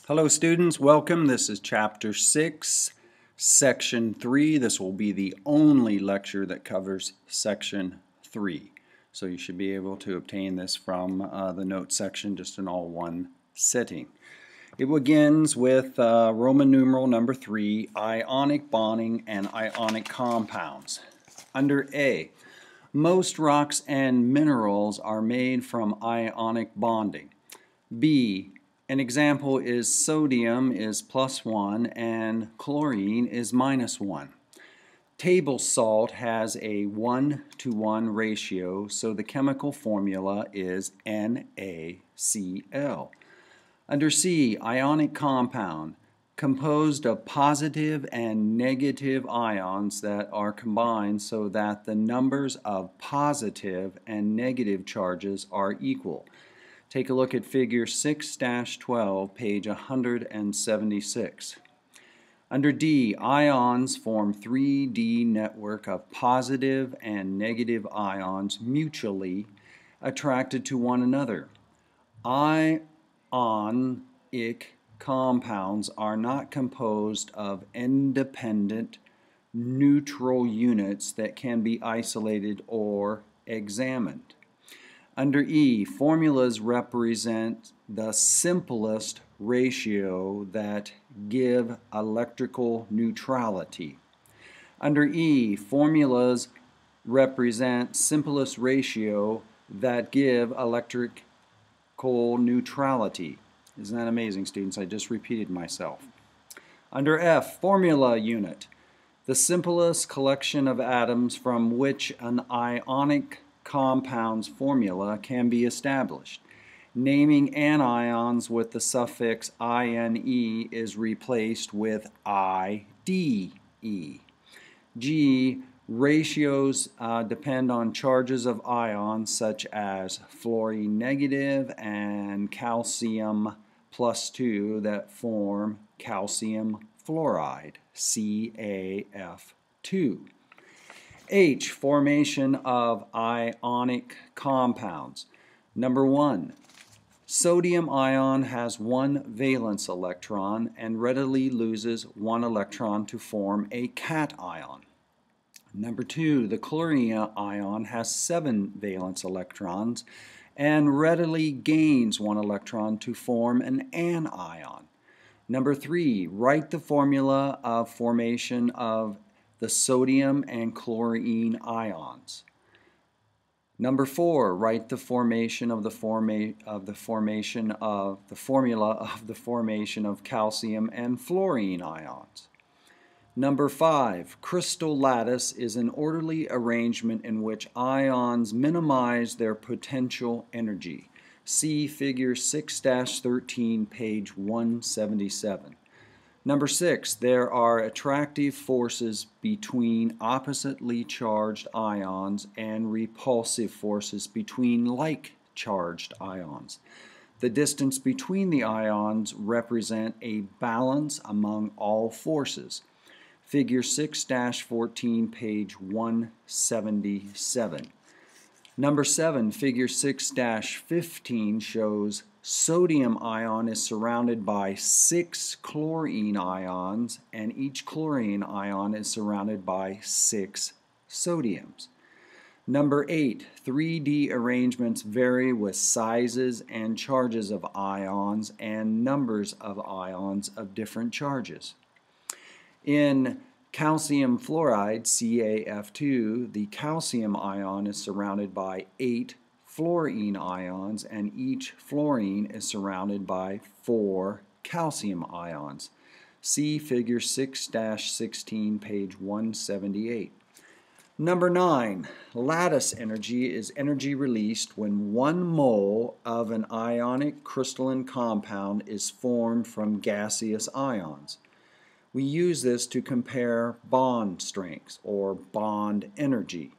Hello students, welcome. This is Chapter 6, Section 3. This will be the only lecture that covers Section 3. So you should be able to obtain this from the notes section just in all one sitting. It begins with Roman numeral number 3, ionic bonding and ionic compounds. Under A, most rocks and minerals are made from ionic bonding. B, an example is sodium is +1 and chlorine is -1. Table salt has a 1:1 ratio, so the chemical formula is NaCl. Under C, ionic compound, composed of positive and negative ions that are combined so that the numbers of positive and negative charges are equal. Take a look at figure 6-12, page 176. Under D, ions form 3D network of positive and negative ions mutually attracted to one another. Ionic compounds are not composed of independent neutral units that can be isolated or examined. Under E, formulas represent the simplest ratio that give electrical neutrality. Under E, formulas represent simplest ratio that give electrical neutrality. Isn't that amazing, students? I just repeated myself. Under F, formula unit, the simplest collection of atoms from which an ionic compound's formula can be established. Naming anions with the suffix -ine is replaced with -ide. G, ratios depend on charges of ions such as fluorine negative and calcium +2 that form calcium fluoride, CaF2. H, formation of ionic compounds. Number 1, sodium ion has one valence electron and readily loses one electron to form a cation. Number 2, the chlorine ion has 7 valence electrons and readily gains one electron to form an anion. Number 3, write the formula of formation of the sodium and chlorine ions. Number 4, write the formation of the formula of the formation of calcium and fluorine ions. Number 5, crystal lattice is an orderly arrangement in which ions minimize their potential energy. See figure 6-13, page 177. Number 6, there are attractive forces between oppositely charged ions and repulsive forces between like charged ions. The distance between the ions represent a balance among all forces. Figure 6-14, page 177. Number 7, figure 6-15 shows sodium ion is surrounded by 6 chlorine ions, and each chlorine ion is surrounded by 6 sodiums. Number 8, 3D arrangements vary with sizes and charges of ions and numbers of ions of different charges. In calcium fluoride, CaF2, the calcium ion is surrounded by 8 fluorine ions, and each fluorine is surrounded by 4 calcium ions. See figure 6-16, page 178. Number 9, lattice energy is energy released when 1 mole of an ionic crystalline compound is formed from gaseous ions. We use this to compare bond strengths or bond energy.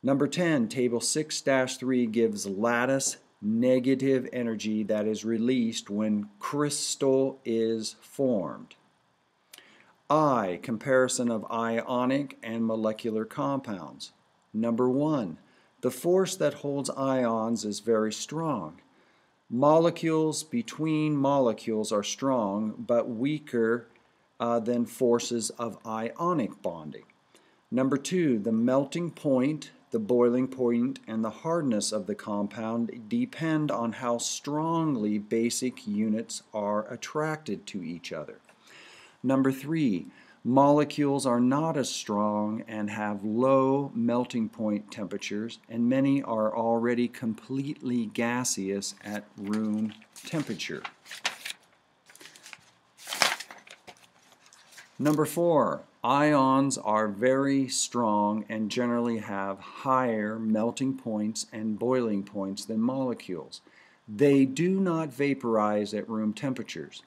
Number 10, table 6-3 gives lattice negative energy that is released when crystal is formed. I, comparison of ionic and molecular compounds. Number 1, the force that holds ions is very strong. Molecules between molecules are strong but weaker than forces of ionic bonding. Number 2, the melting point, the boiling point, and the hardness of the compound depend on how strongly basic units are attracted to each other. Number 3, molecules are not as strong and have low melting point temperatures, and many are already completely gaseous at room temperature. Number 4, ions are very strong and generally have higher melting points and boiling points than molecules. They do not vaporize at room temperatures.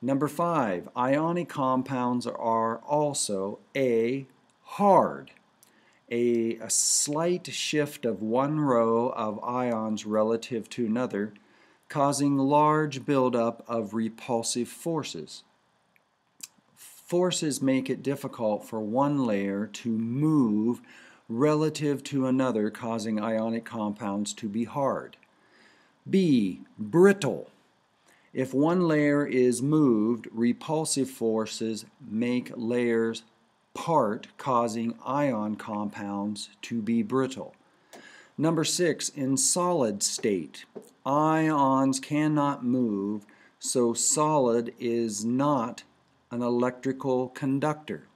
Number 5, ionic compounds are also A, hard. A slight shift of one row of ions relative to another, causing large buildup of repulsive forces. Forces make it difficult for one layer to move relative to another, causing ionic compounds to be hard. B, brittle. If one layer is moved, repulsive forces make layers part, causing ion compounds to be brittle. Number 6, in solid state, ions cannot move, so solid is not an electrical conductor.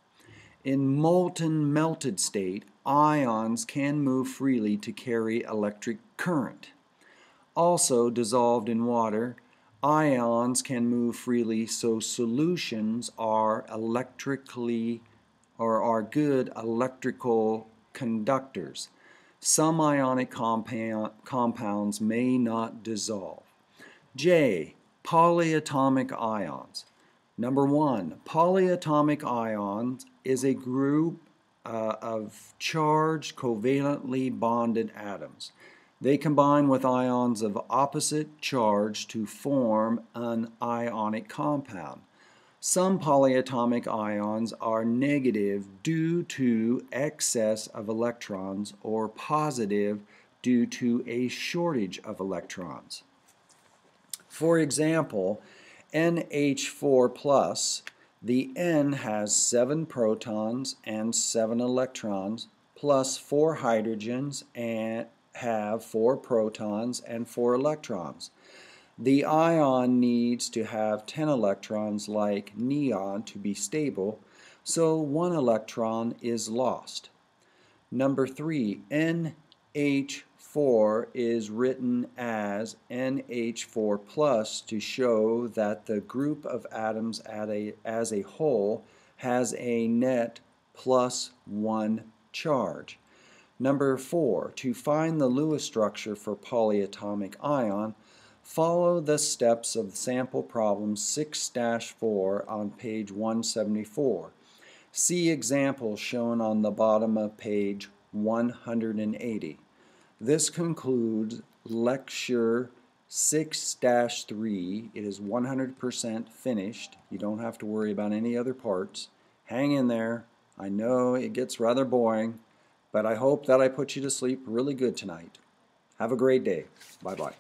In molten melted state, ions can move freely to carry electric current. Also dissolved in water, ions can move freely, so solutions are good electrical conductors. Some ionic compounds may not dissolve. J, polyatomic ions. Number 1, polyatomic ions is a group of charged covalently bonded atoms. They combine with ions of opposite charge to form an ionic compound. Some polyatomic ions are negative due to excess of electrons or positive due to a shortage of electrons. For example, NH4+, the N has 7 protons and 7 electrons plus 4 hydrogens and have 4 protons and 4 electrons. The ion needs to have 10 electrons like neon to be stable, so 1 electron is lost. Number 3, NH4 is written as NH4+ to show that the group of atoms as a whole has a net +1 charge. Number 4, to find the Lewis structure for polyatomic ion, follow the steps of sample problem 6-4 on page 174. See examples shown on the bottom of page 180. This concludes lecture 6-3. It is 100% finished. You don't have to worry about any other parts. Hang in there. I know it gets rather boring, but I hope that I put you to sleep really good tonight. Have a great day. Bye-bye.